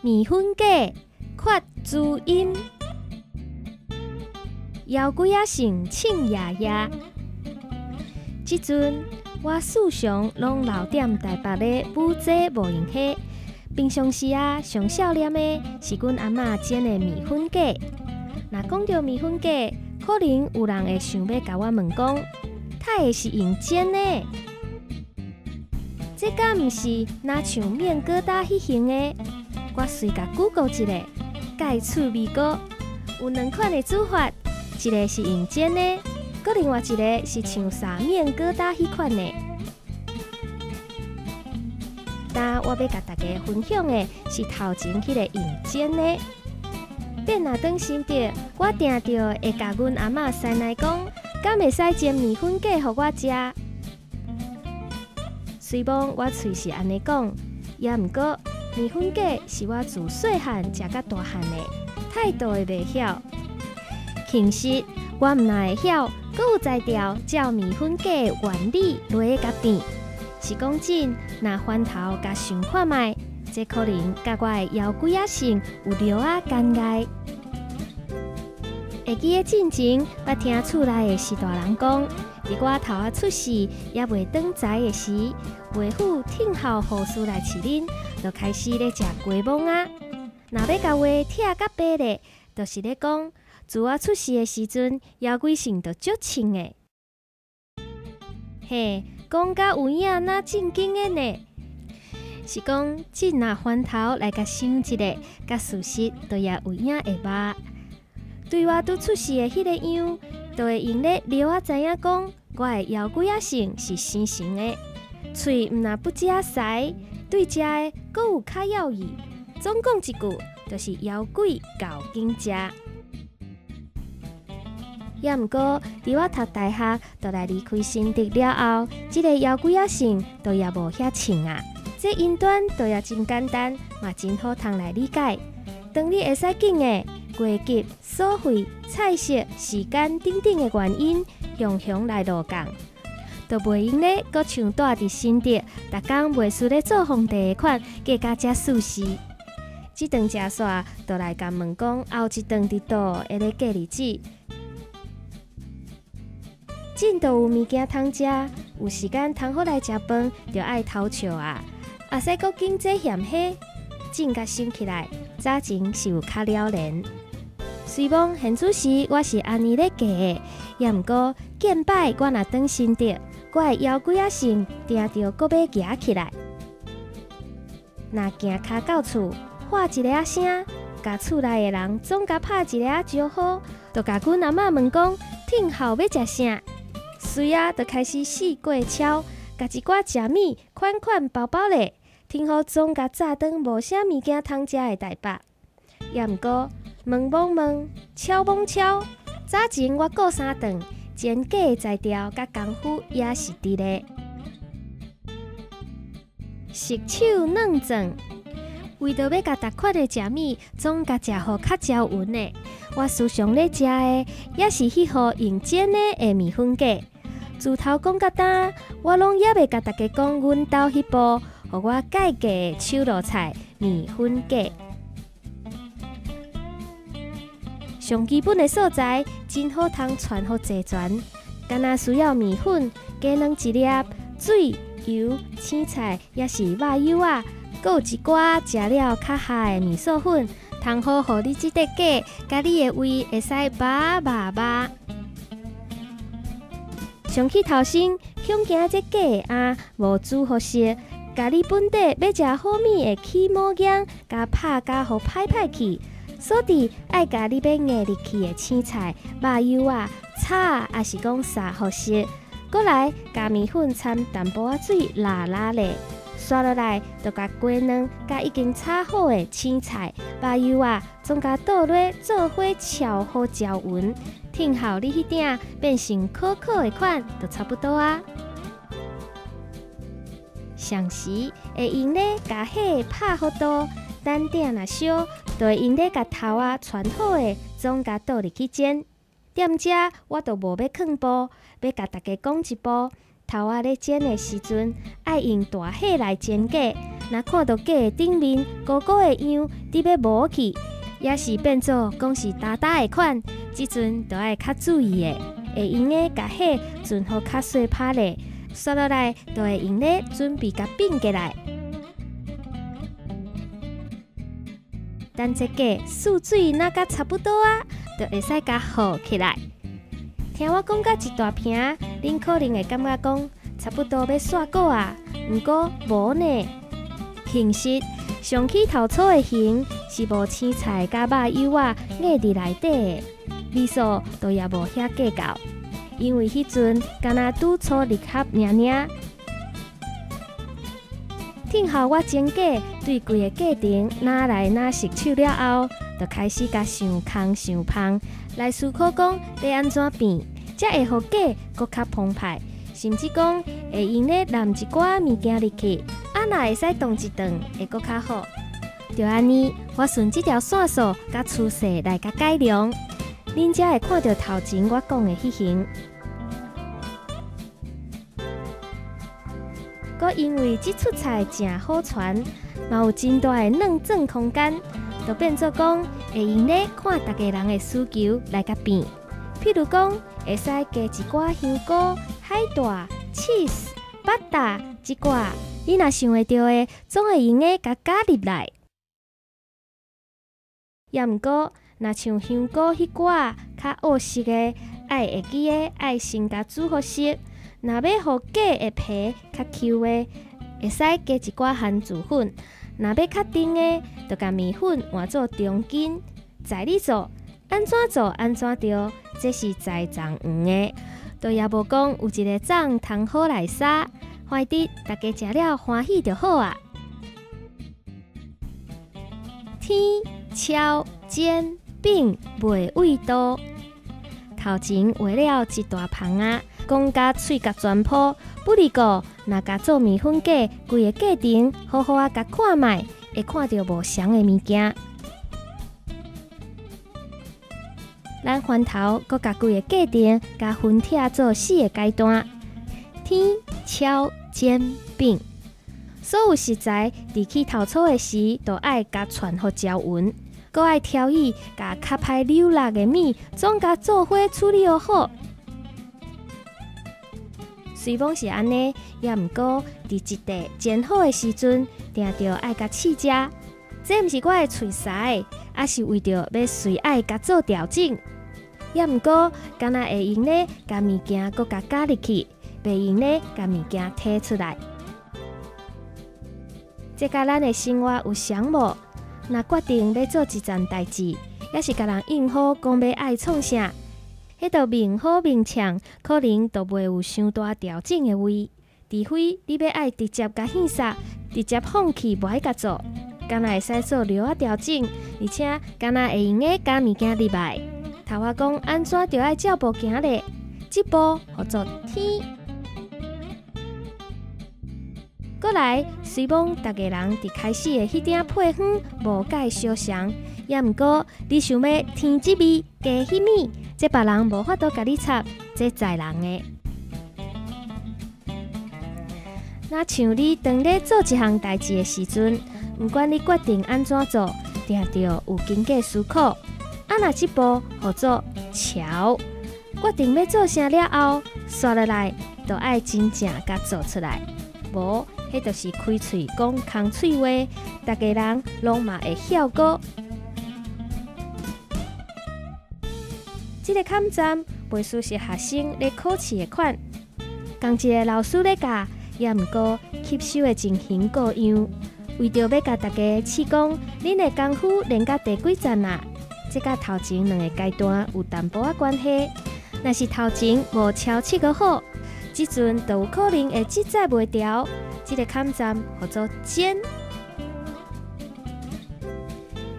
面粉粿缺滋阴，腰椎仔性庆爷爷。即阵我时常拢留点台北的武济无用溪，平常时上少念的是阮阿嬷煎的面粉粿。若讲到面粉粿，可能有人会想要甲我问讲，它会是用煎的？这敢毋是若像面疙瘩迄型的？我随甲 Google 一下，介趣味果。有2款的煮法，一个是用煎的，搁另外一个是像沙面疙瘩迄款的。但我要甲大家分享的是头前迄个用煎的。变若当心着，我定着会甲阮阿嬷塞奶讲，敢会使煎面粉粿互我食？虽然我喙是安尼讲，也毋过面粉粿是我自细汉食到大汉的，态度会袂晓。其实我毋哪会晓，阁有才调照面粉粿原理落去甲变。是讲真，若翻头甲想看卖，这可能甲我的腰椎仔性有略仔干碍。会记得进前，捌听厝内的士大人讲，伫我头仔出世也袂当知的时，妹夫听候护士来饲恁，就开始咧食鸡毛啊。若要甲话拆甲白咧，就是咧讲，自我出世的时阵，腰椎性就足轻的。嘿，讲甲有影那正经的呢？是讲，真若翻头来甲想一下，甲事实都也有影会捌。对我拄出世的迄个样，就会用咧了我知影讲，我的腰椎仔性是生成的，喙毋若不食腮，对食的阁有较要意。总讲一句，就是腰椎够紧食。也毋过，伫我读大学，倒来离开新竹了后，即个腰椎仔性就也无遐轻啊。这因端就也真简单，嘛真好通来理解。当你会使紧的过急、所费、菜色、时间等等的原因，雄雄来落降，就袂用咧，阁像住伫新竹，逐工袂输咧做皇帝的款，计较遮舒适。即顿食煞，就来甲问讲，后一顿伫倒会咧过日子。真都有物件通食，有时间通好来食饭，就爱偷笑啊！啊，使阁经济嫌稀，真甲想起来，早前是有较了然。虽然现此时我是安尼咧过的，也毋过见摆我若当新竹，我的腰椎仔性定着阁要举起来。若行骹到厝，喊一个声，甲厝内的人总甲拍一个招呼，就甲阮阿嬷问讲，听候要食啥？随就开始四过超，甲一寡食米款款包包咧，听候总甲炸顿无啥物件通食的台北。也毋过问懵懵，敲懵敲，早前我过3顿煎粿的材料甲功夫也是伫咧。熟手软状，为着要甲逐款的食米总甲食好较招匀的，我时常咧食的也是迄号用煎的面粉粿。自头讲到呾，我拢也袂甲大家讲阮兜迄部，互我介价的手路菜面粉粿。上基本的素材真好通传互齐全，干那需要面粉、鸡卵1粒、水、油、青菜，也是肉油啊，阁有一寡食了较下的面线粉，通好互你即块粿，甲你的胃会使饱饱饱。上去头先，恐惊这粿的无煮好熟，甲你本地要食好米的起毛姜，甲拍甲互歹歹去。所以爱甲你要硬入去的青菜、肉油啊、炒也是讲撒好熟，过来加面粉掺淡薄仔水拉拉咧，刷落来就甲鸡卵甲已经炒好的青菜、肉油啊，总甲倒落做伙炒好焦匀。听候你迄鼎变成可可的款，就差不多啊。上时会用咧甲火拍好多，等鼎若烧，就会用咧甲头传好的，总甲倒入去煎。踮遮我就无要囥步，要甲大家讲一步。头咧煎的时阵，爱用大火来煎粿，若看到粿的顶面高高的样，伫要磨去，也是变做讲是大大的款，即阵就要较注意的，会用的甲火准好较细拍咧，刷落来就会用咧准备甲并起来。等这粿沸水若甲差不多啊，就会使甲和起来。听我讲到一大瓶，恁可能会感觉讲差不多要煞果啊，毋过无呢。形式上起头粗的形是无青菜甲肉油啊压伫内底的，味素都也无遐计较，因为迄阵敢若拄粗2盒尔。听候我煎粿，对规个过程拿来拿熟手了后，就开始甲想空想芳，来思考讲要安怎变，才会互粿搁较澎湃，甚至讲会用咧揽一寡物件入去，若会使动一动，会搁较好。就安尼，我顺这条线索甲趋势来甲改良，恁才会看到头前我讲的迄型。搁因为这出菜真好传，嘛有真大的软整空间，就变做讲会用咧看大家人的需求来甲变。譬如讲，会使加一寡香菇、海带、cheese、巴达一寡，你若想会到的，总会用咧甲加入来。也毋过，若像香菇迄寡较黑色的，爱会记的爱先甲煮好熟。若要互粿的皮较 Q 的，会使加一寡番薯粉；若要较甜的，就甲面粉换做中筋。在你做，安怎做安怎着，这是在藏黄的。都也无讲有一个粽通好来撒，怀得大家食了欢喜就好啊。天超煎饼袂味道，头前画了一大盘啊。讲甲喙甲全破，不离过，若甲做面粉粿，规个过程好好啊甲看卖，会看到无相的物件。咱翻头，搁甲规个过程甲分拆做4个阶段：天、超、煎、饼。所有食材伫起头粗的时，都爱甲传互焦匀，搁爱挑起甲较歹流落的米，总甲做伙处理好。虽讲是安尼，也毋过伫一地煎好的时阵，定着爱甲试食。这毋是我的喙腮，也是为着要随爱甲做调整。也毋过，敢若会用咧甲物件搁甲加入去，袂用咧甲物件摕出来。这甲咱的生活有相无？若决定要做一件代志，也是甲人应好讲要爱创啥。迄道明好明呛，可能都袂有伤大调整的位。除非你要爱直接甲献杀，直接放弃无爱甲做，敢若会使做略仔调整，而且敢若会用诶加物件入来。头我讲安怎就爱照步行咧，这步叫做天。过来，虽讲大家人伫开始的迄点配方无介相像，也毋过你想要添这味加迄味。这别人无法度甲你插，这在人的。若像你当咧做一项代志的时阵，毋管你决定安怎做，定着有经过思考。若这步叫做桥，决定要做啥了后，刷落来就爱真正甲做出来。无，迄就是开喙讲空喙话，大家人拢嘛会晓过。这个坎站袂输是学生咧考试的款，同一个老师咧教，也毋过吸收的情形各样。为着要甲大家试讲，恁的功夫练到第几站啊？这甲头前2个阶段有淡薄仔关系。若是头前无超7个好，即阵就有可能会记载袂牢。这个坎站叫做煎。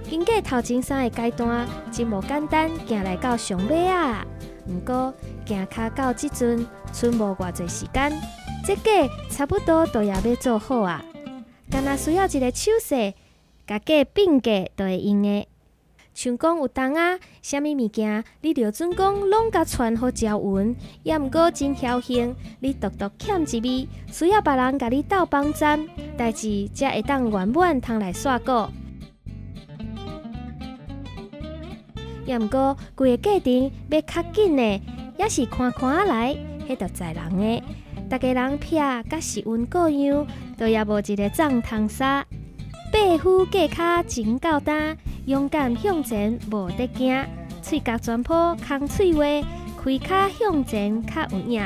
经过头前3个阶段，真无简单，行来到上尾啊！毋过行卡到即阵，剩无偌济时间，这粿差不多都也要做好啊！干那需要一个手势，甲粿并过就会用的。像讲有当啊，啥物物件你就准讲拢甲传好招云，也毋过真侥幸，你独独欠一味，需要别人甲你斗帮站，代志才会当圆满通来煞过。也毋过规个过程要较紧的，也是看看来，迄着在人的。大家人撇甲时运各样，都也无一个总通杀。八虎过骹真够胆，勇敢向前无得惊。喙角全破空喙话，开骹向前较有影。